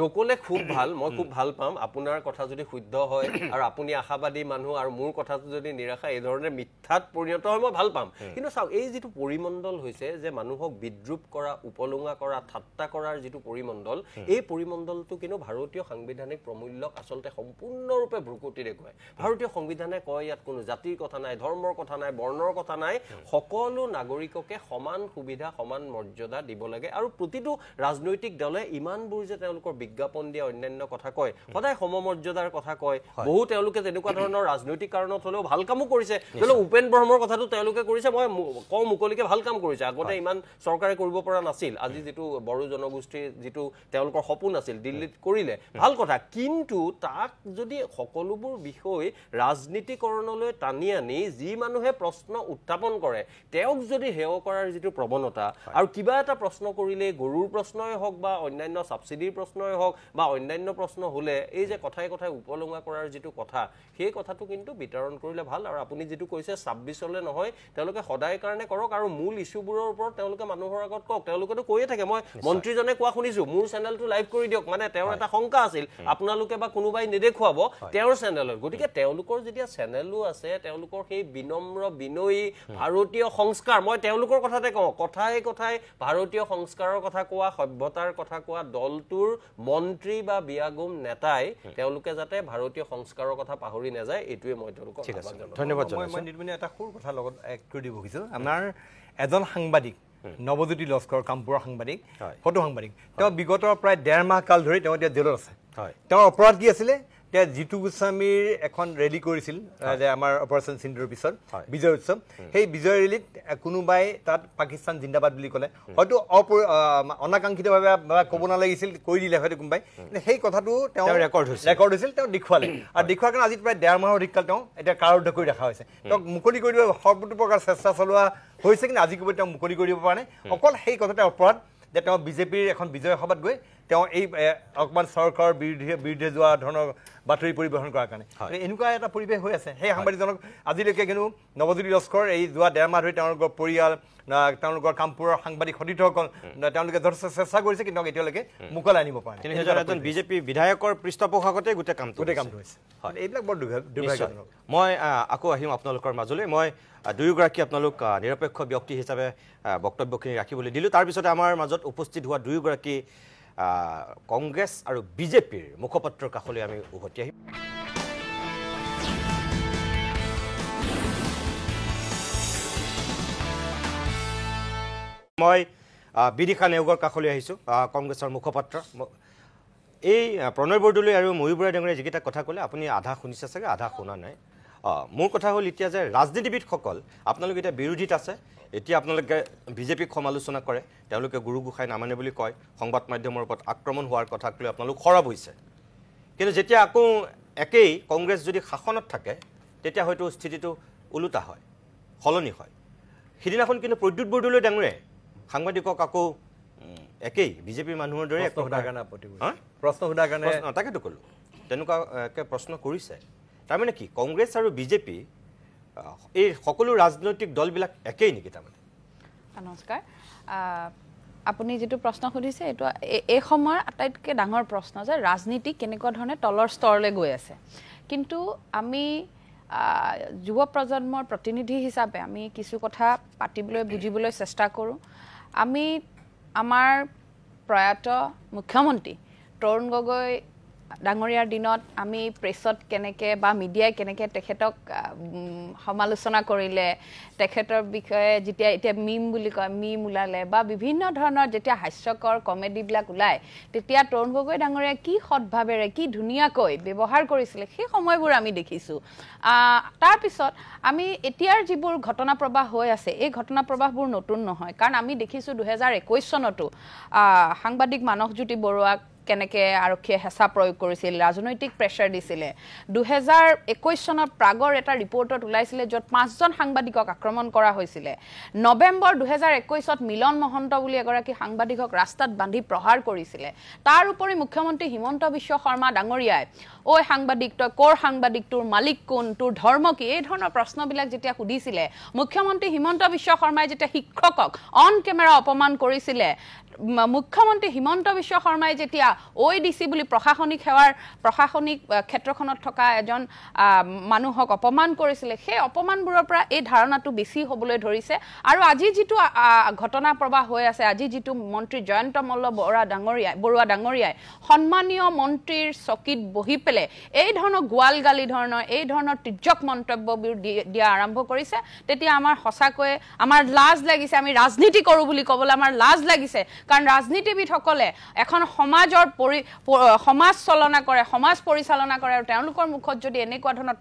নকলে খুব ভাল মই খুব ভাল পাম আপোনাৰ কথা যদি শুদ্ধ হয় আৰু আপুনি আশাবাদী মানুহ আৰু মোৰ কথাটো যদি নিৰাশা এই ধৰণে মিথ্যাত পৰিণত হয় মই ভাল পাম কিন্তু চাও এই যেটো পৰিমণ্ডল হৈছে যে মানুহক বিদ্ৰুপ কৰা উপলুঙা কৰা ঠাট্টা কৰাৰ যেটো পৰিমণ্ডল এই পৰিমণ্ডলটো কিন্তু ভাৰতীয় সাংবিধানিক প্ৰমূল্যক আসলতে সম্পূৰ্ণৰূপে ভ্ৰুকুটি দেখুৱায় ভাৰতীয় সংবিধানে কয় ইয়াত কোনো জাতিৰ কথা নাই ধৰ্মৰ কথা নাই বৰ্ণৰ কথা নাই সকলো নাগৰিককে সমান সুবিধা সমান মৰ্যাদা দিব লাগে আৰু প্ৰতিটো ৰাজনৈতিক দলে ইমানবোৰ যে তেওঁলোকৰ বিজ্ঞাপন দিয়া অন্যান্য কথা কয় সদায় সমমৰ্যাদাৰ কথা কয় বহু তেওঁলোকে তেনেকুৱা ধৰণৰ ৰাজনৈতিক কাৰণত হলেও ভাল কামো কৰিছে যেনে উপেন ব্ৰহ্মৰ কথাটো তেওঁলোকে কৰিছে মই কম মুকলিকে ভাল কাম কৰিছে আগতে ইমান চৰকাৰে কৰিব পৰা নাছিল আজি যেটো বড়ো জনগোষ্ঠীৰ যেটো তেওঁলোকৰ সপোন আছিল দিল্লীত কৰিলে ভাল কথা কিন্তু তাক যদি সকলোবোৰ বিষয় ৰাজনীতিকৰণলৈ টানি আনি যি মানুহে প্ৰশ্ন উত্থাপন কৰে তেওঁক যদি হেয় কৰাৰ যেটো প্ৰৱণতা আৰু কিবা এটা প্ৰশ্ন কৰিলে গৰুৰ প্ৰশ্নই হওক বা অন্যান্য সাবসিডিৰ প্ৰশ্নই হওক বা অন্যান্য প্ৰশ্ন হলে এই যে কথাই কথাই উপলুঙা কৰাৰ যেটো কথা সেই কথাটো কিন্তু বিতৰণ কৰিলে ভাল আৰু আপুনি যেটো কৈছে 26 লে নহয় তেওঁলোকে সদায় কাৰণে কৰক আৰু মূল ইস্যুবোৰৰ ওপৰত তেওঁলোকে মানুহৰ আগত কওক তেওঁলোকেতো কৈয়ে থাকে মই মন্ত্ৰীজনে কোৱা শুনিছো মোৰ চেনেলটো লাইভ কৰি দিয়ক মানে তেওঁৰ এটা শংকা আছিল আপোনালোকে বা কোনোবাই নেদেখুৱাব তেওঁৰ চেনেলত গতিকে তেওঁলোকৰ যেতিয়া চেনেলও আছে তেওঁলোকৰ সেই বিনম্ৰ বিনয়ী ভাৰতীয় সংস্কাৰ মই তেওঁলোকৰ কথাতে কওঁ কথাই কথাই ভাৰতীয় সংস্কাৰৰ কথা কোৱা সভ্যতাৰ কথা কোৱা দলটোৰ মন্ত্ৰী বা বিয়াগুম নেতাই তেওঁলোকে যাতে ভাৰতীয় সংস্কাৰৰ কথা পাহৰি নাযায় এটোৱে মই তেওঁলোকক ধন্যবাদ মই নিৰ্মণি এটা সৰু কথা লগত এক কৰি দিব খুজিছো আমাৰ এজন সাংবাদিক নৱজ্যোতি লস্কৰ কামপুৰৰ সাংবাদিক ফটো সাংবাদিক তেওঁ বিগত প্ৰায় 1.5 মাহ কাল ধৰি তেওঁ এতিয়া জেলত আছে তেওঁৰ অপৰাধ কি আছিলে তেওঁ জিতু গোস্বামীৰ এখন ৰেলী কৰিছিল যে আমাৰ অপাৰেশ্যন সিন্ধুৰ পিছত বিজয় উৎসৱ সেই বিজয় ৰেলীত কোনোবাই তাত পাকিস্তান জিন্দাবাদ বুলি ক'লে হয়তো অনাকাংক্ষিতভাৱে ক'ব নালাগিছিল কৈ দিলে হয়তো কোনোবাই সেই কথাটো তেওঁ ৰেকৰ্ড হৈছিল তেওঁ দেখুৱালে আৰু দেখুৱাৰ কাৰণে আজি প্ৰায় 1.5 মাহৰ অধিককাল তেওঁ এতিয়া কাৰাৰুদ্ধ কৰি ৰখা হৈছে তেওঁক মুকলি কৰি দিব সৰ্বতো প্ৰকাৰ চেষ্টা চলোৱা হৈছে কিন্তু আজি ক'ব তেওঁ মুকলি কৰি দিব পৰা নাই অকল সেই কথাতে অপৰাধ যে তেওঁ বিজেপিৰ এখন বিজয় সভাত গৈ তেওঁ এই অকমান চৰকাৰৰ বিৰুদ্ধে যোৱা ধৰণৰ বাতৰি পৰিৱেশন কৰাৰ কাৰণে এনেকুৱা এটা পৰিৱেশ হৈ আছে সেই সাংবাদিকজনক আজিলৈকে কিন্তু নৱজ্যোতি লস্কৰ এই যোৱা 1.5 মাহ ধৰি তেওঁলোকৰ পৰিয়াল তেওঁলোকৰ কামপুৰৰ সাংবাদিক সতীৰ্থসকল তেওঁলোকে যথেষ্ট চেষ্টা কৰিছে কিন্তু এতিয়ালৈকে মুকলাই আনিব পৰা নাই এজন বিজেপি বিধায়কৰ পৃষ্ঠপোষকতে গোটেই কামটো হৈছে এইবিলাক বৰ দুৰ্ভাগ্যজনক মই আকৌ আহিম আপোনালোকৰ মাজলৈ মই দুয়োগৰাকী আপোনালোক নিৰপেক্ষ ব্যক্তি হিচাপে বক্তব্যখিনি ৰাখিবলৈ দিলোঁ তাৰপিছতে আমাৰ মাজত উপস্থিত হোৱা দুয়োগৰাকী কংগ্ৰেছ আৰু বিজেপিৰ মুখপাত্ৰৰ কাষলৈ আমি উভতি আহিম মই বিদিশা নেওগৰ কাষলৈ আহিছোঁ কংগ্ৰেছৰ মুখপাত্ৰ এই প্ৰণয় বৰদলৈ আৰু ময়ূৰ বৰা ডাঙৰীয়া যিকেইটা কথা ক'লে আপুনি আধা শুনিছে চাগে আধা শুনা নাই মোৰ কথা হ'ল এতিয়া যে ৰাজনীতিবিদসকল আপোনালোক এতিয়া বিৰোধীত আছে এতিয়া আপোনালোকে বিজেপিক সমালোচনা কৰে তেওঁলোকে গুৰু গোসাঁই নামানে বুলি কয় সংবাদ মাধ্যমৰ ওপৰত আক্ৰমণ হোৱাৰ কথাক লৈ আপোনালোক সৰব হৈছে কিন্তু যেতিয়া আকৌ একেই কংগ্ৰেছ যদি শাসনত থাকে তেতিয়া হয়তো স্থিতিটো ওলোটা হয় সলনি হয় সিদিনাখন কিন্তু প্ৰদ্যুৎ বৰদলৈ ডাঙৰীয়াই সাংবাদিকক আকৌ একেই বিজেপিৰ মানুহৰ দৰে প্ৰশ্ন সোধাৰ কাৰণে তাকেতো ক'লোঁ তেনেকুৱাকৈ প্ৰশ্ন কৰিছে তাৰমানে কি কংগ্ৰেছ আৰু বিজেপি এই সকলো ৰাজনৈতিক দলবিলাক একেই নেকি তাৰমানে নমস্কাৰ আপুনি যেটো প্ৰশ্ন খুদিছে এটো এই সময়ৰ আটাইতকৈ ডাঙৰ প্ৰশ্ন যে ৰাজনীতি কেনেকুৱা ধৰণে তলৰ স্তৰলৈ গৈ আছে কিন্তু আমি যুৱ প্ৰজন্মৰ প্ৰতিনিধি হিচাপে আমি কিছু কথা পাতিবলৈ বুজিবলৈ চেষ্টা কৰোঁ আমি আমাৰ প্ৰয়াত মুখ্যমন্ত্ৰী তৰুণ গগৈ ডাঙৰীয়াৰ দিনত আমি প্ৰেছত কেনেকৈ বা মিডিয়াই কেনেকৈ তেখেতক সমালোচনা কৰিলে তেখেতৰ বিষয়ে যেতিয়া এতিয়া মিম বুলি কয় মিম ওলালে বা বিভিন্ন ধৰণৰ যেতিয়া হাস্যকৰ কমেডিবিলাক ওলায় তেতিয়া তৰুণ গগৈ ডাঙৰীয়াই কি সৎভাৱেৰে কি ধুনীয়াকৈ ব্যৱহাৰ কৰিছিলে সেই সময়বোৰ আমি দেখিছোঁ তাৰপিছত আমি এতিয়াৰ যিবোৰ ঘটনা প্ৰবাহ হৈ আছে এই ঘটনা প্ৰবাহবোৰ নতুন নহয় কাৰণ আমি দেখিছোঁ 2021 চনতো সাংবাদিক মানসজ্যোতি বৰুৱাক কেনেকৈ আৰক্ষীয়ে হেঁচা প্ৰয়োগ কৰিছিল ৰাজনৈতিক প্ৰেছাৰ দিছিলে 2021 চনৰ প্ৰাগৰ এটা ৰিপৰ্টত ওলাইছিলে য'ত 5জন সাংবাদিকক আক্ৰমণ কৰা হৈছিলে নৱেম্বৰ 2021ত মিলন মহন্ত বুলি এগৰাকী সাংবাদিকক ৰাস্তাত বান্ধি প্ৰহাৰ কৰিছিলে তাৰ উপৰি মুখ্যমন্ত্ৰী হিমন্ত বিশ্ব শৰ্মা ডাঙৰীয়াই ঐ সাংবাদিক তই ক'ৰ সাংবাদিক তোৰ মালিক কোন তোৰ ধৰ্ম কি এই ধৰণৰ প্ৰশ্নবিলাক যেতিয়া সুধিছিলে মুখ্যমন্ত্ৰী হিমন্ত বিশ্ব শৰ্মাই যেতিয়া শিক্ষকক অন কেমেৰা অপমান কৰিছিলে মুখ্যমন্ত্ৰী হিমন্ত বিশ্ব শৰ্মাই যেতিয়া OADC বুলি প্ৰশাসনিক ক্ষেত্ৰখনত থকা এজন মানুহক অপমান কৰিছিলে সেই অপমানবোৰৰ পৰা এই ধাৰণাটো বেছি হ'বলৈ ধৰিছে আৰু আজি যিটো ঘটনা প্ৰবাহ হৈ আছে আজি যিটো মন্ত্ৰী জয়ন্ত মল্ল বৰুৱা ডাঙৰীয়াই সন্মানীয় মন্ত্ৰীৰ চকীত বহি পেলে এই ধৰণৰ গোৱাল গালি ধৰণৰ এই ধৰণৰ তিৰ্যক মন্তব্যবোৰ দিয়া আৰম্ভ কৰিছে তেতিয়া আমাৰ সঁচাকৈ আমাৰ লাজ লাগিছে আমি ৰাজনীতি কৰোঁ বুলি ক'বলৈ আমাৰ লাজ লাগিছে কাৰণ ৰাজনীতিবিদসকলে এখন সমাজৰ সমাজ চলনা কৰে সমাজ পৰিচালনা কৰে আৰু তেওঁলোকৰ মুখত যদি এনেকুৱা ধৰণৰ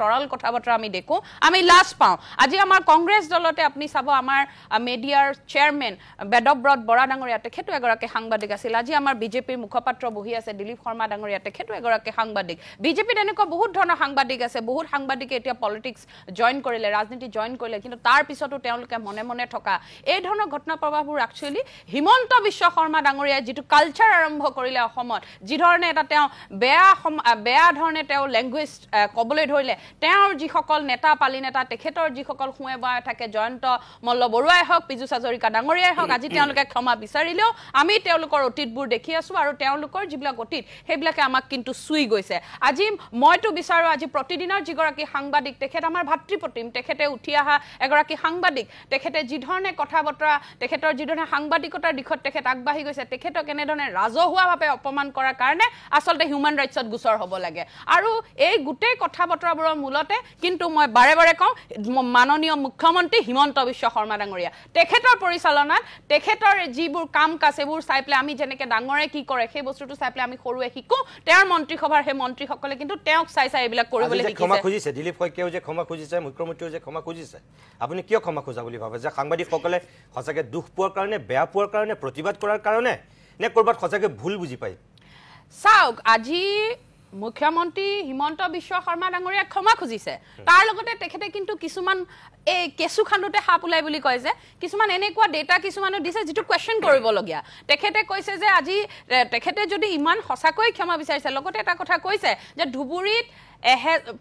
তৰল কথা বতৰা আমি দেখোঁ আমি লাজ পাওঁ আজি আমাৰ কংগ্ৰেছ দলতে আপুনি চাব আমাৰ মিডিয়াৰ চেয়াৰমেন বেদব্ৰত বৰা ডাঙৰীয়া তেখেতো এগৰাকী সাংবাদিক আছিল আজি আমাৰ বিজেপিৰ মুখপাত্ৰ বহি আছে দিলীপ শৰ্মা ডাঙৰীয়া তেখেতো এগৰাকী সাংবাদিক বিজেপিত এনেকুৱা বহুত ধৰণৰ সাংবাদিক আছে বহুত সাংবাদিকে এতিয়া পলিটিক্স জইন কৰিলে ৰাজনীতি জইন কৰিলে কিন্তু তাৰ পিছতো তেওঁলোকে মনে মনে থকা এই ধৰণৰ ঘটনা প্ৰবাহবোৰ একচুৱেলি হিমন্ত বিশ্ব শৰ্মা ডাঙৰীয়াই যিটো কালচাৰ আৰম্ভ কৰিলে অসমত যি ধৰণে এটা তেওঁ বেয়া ধৰণে তেওঁ লেংগুৱেজ ক'বলৈ ধৰিলে তেওঁৰ যিসকল নেতা পালি নেতা তেখেতৰ যিসকল শুৱে বৰাই থাকে জয়ন্ত মল্ল বৰুৱাই হওক পীযুষ হাজৰিকা ডাঙৰীয়াই হওক আজি তেওঁলোকে ক্ষমা বিচাৰিলেও আমি তেওঁলোকৰ অতীতবোৰ দেখি আছোঁ আৰু তেওঁলোকৰ যিবিলাক অতীত সেইবিলাকে আমাক কিন্তু চুই গৈছে আজি মইতো বিচাৰোঁ আজি প্ৰতিদিনৰ যিগৰাকী সাংবাদিক তেখেত আমাৰ ভাতৃপ্ৰতিম তেখেতে উঠি অহা এগৰাকী সাংবাদিক তেখেতে যি ধৰণে কথা বতৰা তেখেতৰ যি ধৰণে সাংবাদিকতাৰ দিশত তেখেত আগবাঢ়ি গৈছে তেখেতক এনেধৰণে ৰাজহুৱা ৰাজহুৱাভাৱে অপমান কৰাৰ কাৰণে আচলতে হিউম্যান ৰাইটছত গোচৰ হ'ব লাগে আৰু এই গোটেই কথা বতৰাবোৰৰ মূলতে কিন্তু মই বাৰে বাৰে কওঁ মাননীয় মুখ্যমন্ত্ৰী হিমন্ত বিশ্ব শৰ্মা ডাঙৰীয়া তেখেতৰ পৰিচালনাত তেখেতৰ যিবোৰ কাম কাজ এইবোৰ চাই পেলাই আমি যেনেকৈ ডাঙৰে কি কৰে সেই বস্তুটো চাই পেলাই আমি সৰুৱে শিকোঁ তেওঁৰ মন্ত্ৰীসভাৰ সেই মন্ত্ৰীসকলে কিন্তু তেওঁক চাই চাই এইবিলাক কৰিবলৈ ক্ষমা খুজিছে দিলীপ শইকীয়াও যে ক্ষমা খুজিছে মুখ্যমন্ত্ৰীও যে ক্ষমা খুজিছে আপুনি কিয় ক্ষমা খোজা বুলি ভাবে যে সাংবাদিকসকলে সঁচাকৈ দুখ পোৱাৰ কাৰণে বেয়া পোৱাৰ কাৰণে প্ৰতিবাদ কৰাৰ কাৰণে নে ক'ৰবাত সঁচাকৈ ভুল বুজি পায় চাওক আজি মুখ্যমন্ত্ৰী হিমন্ত বিশ্ব শৰ্মা ডাঙৰীয়া ক্ষমা খুজিছে তাৰ লগতে তেখেতে কিন্তু কিছুমান এই কেঁচু খান্দোতে সাপ ওলাই বুলি কয় যে কিছুমান এনেকুৱা ডেটা কিছুমানো দিছে যিটো কুৱেশ্যন কৰিবলগীয়া তেখেতে কৈছে যে আজি তেখেতে যদি ইমান সঁচাকৈ ক্ষমা বিচাৰিছে লগতে এটা কথা কৈছে যে ধুবুৰীত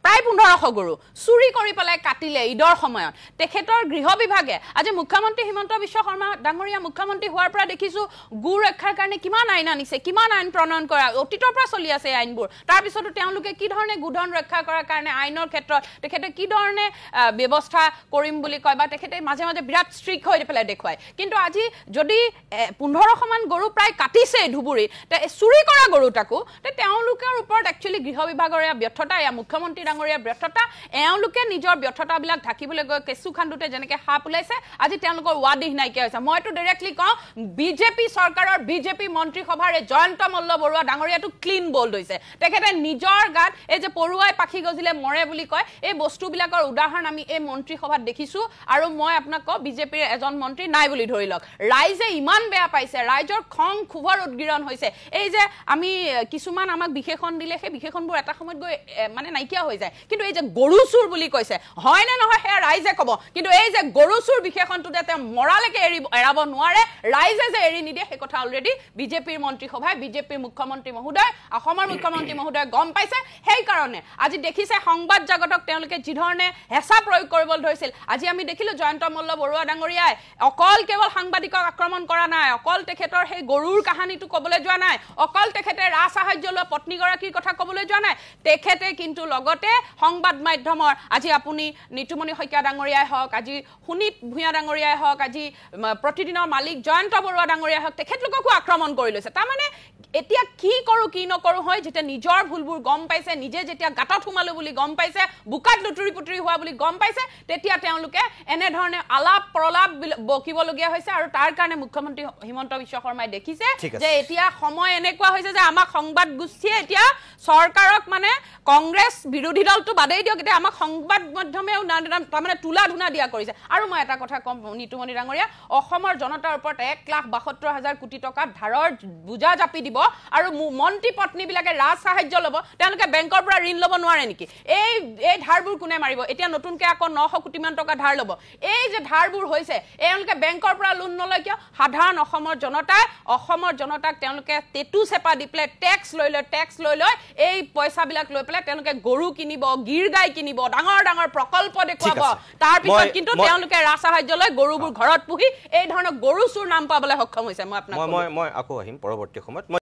প্ৰায় 1500 গৰু চুৰি কৰি পেলাই কাটিলে ঈদৰ সময়ত তেখেতৰ গৃহ বিভাগে আজি মুখ্যমন্ত্ৰী হিমন্ত বিশ্ব শৰ্মা ডাঙৰীয়া মুখ্যমন্ত্ৰী হোৱাৰ পৰা দেখিছোঁ গো ৰক্ষাৰ কাৰণে কিমান আইন আনিছে কিমান আইন প্ৰণয়ন কৰা অতীতৰ পৰা চলি আছে এই আইনবোৰ তাৰপিছতো তেওঁলোকে কি ধৰণে গোধন ৰক্ষা কৰাৰ কাৰণে আইনৰ ক্ষেত্ৰত তেখেতে কি ধৰণে ব্যৱস্থা কৰিম বুলি কয় বা তেখেতে মাজে মাজে বিৰাট ষ্ট্ৰিক্ট হৈ পেলাই দেখুৱায় কিন্তু আজি যদি 1500 মান গৰু প্ৰায় কাটিছে ধুবুৰীত চুৰি কৰা গৰুটাকো তেওঁলোকৰ ওপৰত একচুৱেলি গৃহ বিভাগৰ ব্যৰ্থতা মুখ্যমন্ত্ৰী ডাঙৰীয়া ব্যৰ্থতা এওঁলোকে নিজৰ ব্যৰ্থতাবিলাক ঢাকিবলৈ গৈ কেঁচু খান্দোতে যেনেকৈ সাপ ওলাইছে আজি তেওঁলোকৰ ৱাদিহ নাইকিয়া হৈছে মইতো ডাইৰেক্টলি কওঁ বিজেপি চৰকাৰৰ বিজেপি মন্ত্ৰীসভাৰ জয়ন্ত মল্ল বৰুৱা ডাঙৰীয়াটো ক্লিন বল্ড হৈছে তেখেতে নিজৰ গাত এই যে পৰুৱাই পাখি গজিলে মৰে বুলি কয় এই বস্তুবিলাকৰ উদাহৰণ আমি এই মন্ত্ৰীসভাত দেখিছোঁ আৰু মই আপোনাক কওঁ বিজেপিৰ এজন মন্ত্ৰী নাই বুলি ধৰি লওক ৰাইজে ইমান বেয়া পাইছে ৰাইজৰ খং ক্ষোভৰ উদ্গীৰণ হৈছে এই যে আমি কিছুমান আমাক বিশেষণ দিলে সেই বিশেষণবোৰ এটা সময়ত গৈ মানে নাইকিয়া হৈ যায় কিন্তু এই যে গৰু চুৰ বুলি কৈছে হয় নে নহয় সেয়া ৰাইজে ক'ব কিন্তু এই যে গৰু চুৰ বিশেষণটোতে তেওঁ মৰালৈকে এৰাব নোৱাৰে ৰাইজে যে এৰি নিদিয়ে সেই কথা অলৰেডি বিজেপিৰ মন্ত্ৰীসভাই বিজেপিৰ মুখ্যমন্ত্ৰী মহোদয় অসমৰ মুখ্যমন্ত্ৰী মহোদয়ে গম পাইছে সেইকাৰণে আজি দেখিছে সংবাদ জগতক তেওঁলোকে যিধৰণে হেঁচা প্ৰয়োগ কৰিবলৈ ধৰিছিল আজি আমি দেখিলোঁ জয়ন্ত মল্ল বৰুৱা ডাঙৰীয়াই অকল কেৱল সাংবাদিকক আক্ৰমণ কৰা নাই অকল তেখেতৰ সেই গৰুৰ কাহিনীটো ক'বলৈ যোৱা নাই অকল তেখেতে ৰাজ সাহায্য লোৱা পত্নীগৰাকীৰ কথা ক'বলৈ যোৱা নাই তেখেতে কিন্তু লগতে সংবাদ মাধ্যমৰ আজি আপুনি নিতুমণি শইকীয়া ডাঙৰীয়াই হওক আজি সুনীত ভূঞা ডাঙৰীয়াই হওক আজি প্ৰতিদিনৰ মালিক জয়ন্ত বৰুৱা ডাঙৰীয়াই হওক তেখেতলোককো আক্ৰমণ কৰি লৈছে তাৰমানে এতিয়া কি কৰোঁ কি নকৰোঁ হয় যেতিয়া নিজৰ ভুলবোৰ গম পাইছে নিজে যেতিয়া গাঁতত সোমালোঁ বুলি গম পাইছে বোকাত লুতুৰি পুতুৰি হোৱা বুলি গম পাইছে তেতিয়া তেওঁলোকে এনেধৰণে আলাপ প্ৰলাপ বকিবলগীয়া হৈছে আৰু তাৰ কাৰণে মুখ্যমন্ত্ৰী হিমন্ত বিশ্ব শৰ্মাই দেখিছে যে এতিয়া সময় এনেকুৱা হৈছে যে আমাক সংবাদ গোষ্ঠীয়ে এতিয়া চৰকাৰক মানে কংগ্ৰেছ বিৰোধী দলটো বাদেই দিয়ক এতিয়া আমাক সংবাদ মাধ্যমেও তাৰমানে তোলা ধুনা দিয়া কৰিছে আৰু মই এটা কথা কম নিতুমণি ডাঙৰীয়া অসমৰ জনতাৰ ওপৰত 1,72,000 কোটি টকা ধাৰৰ বোজা জাপি দিব আৰু মন্ত্ৰী পত্নীবিলাকে ৰাজ সাহায্য ল'ব তেওঁলোকে বেংকৰ পৰা ঋণ ল'ব নোৱাৰে নেকি এই ধাৰবোৰ কোনে মাৰিব এতিয়া নতুনকৈ আকৌ 900 কোটিমান টকা ধাৰ ল'ব এই যে ধাৰবোৰ হৈছে এওঁলোকে বেংকৰ পৰা লোন নলয় কিয় সাধাৰণ অসমৰ জনতাক তেওঁলোকে টেটু চেপা দি পেলাই টেক্স লৈ লয় এই পইচাবিলাক লৈ পেলাই তেওঁলোকে গৰু কিনিব গিৰ গাই কিনিব ডাঙৰ ডাঙৰ প্ৰকল্প দেখুৱাব তাৰপিছত কিন্তু তেওঁলোকে ৰাজ সাহায্য লৈ গৰুবোৰ ঘৰত পুহি এই ধৰণৰ গৰু চুৰ নাম পাবলৈ সক্ষম হৈছে মই আকৌ আহিম পৰৱৰ্তী সময়ত